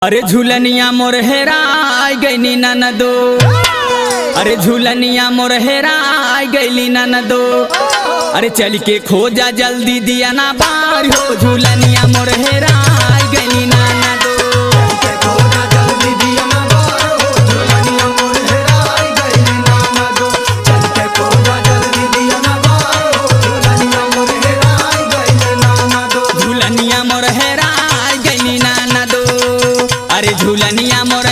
अरे झूलनिया मोर हेराय गईली ननदो, अरे झूलनिया मोर हेराय गईली ननदो, अरे चल के खोजा जल्दी दिया ना बार हो। झूलनिया मोर हेराय गईली ननदो, झूलनिया मोर हेराय गईली ननदो, अरे झूलनिया मोर